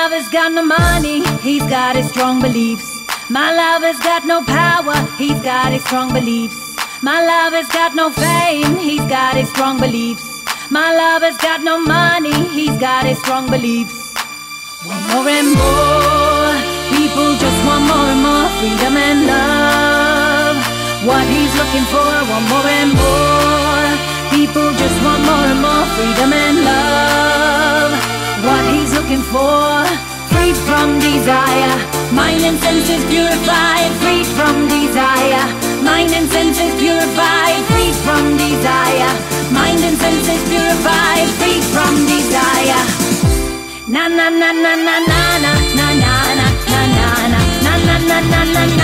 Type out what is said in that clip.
lover's got no money, he's got his strong beliefs. My lover's got no power, he's got his strong beliefs. My lover's got no fame, he's got his strong beliefs. My lover's got no money, he's got his strong beliefs. Want more and more, people just want more and more freedom and love. What he's looking for, want more and more. People just want more and more freedom and love. What he's looking for, freed from desire, mind and senses purified, freed from desire, mind and senses purified, freed from desire, mind and senses purified, freed from desire. Na na na na na na na na na na na na na na na na na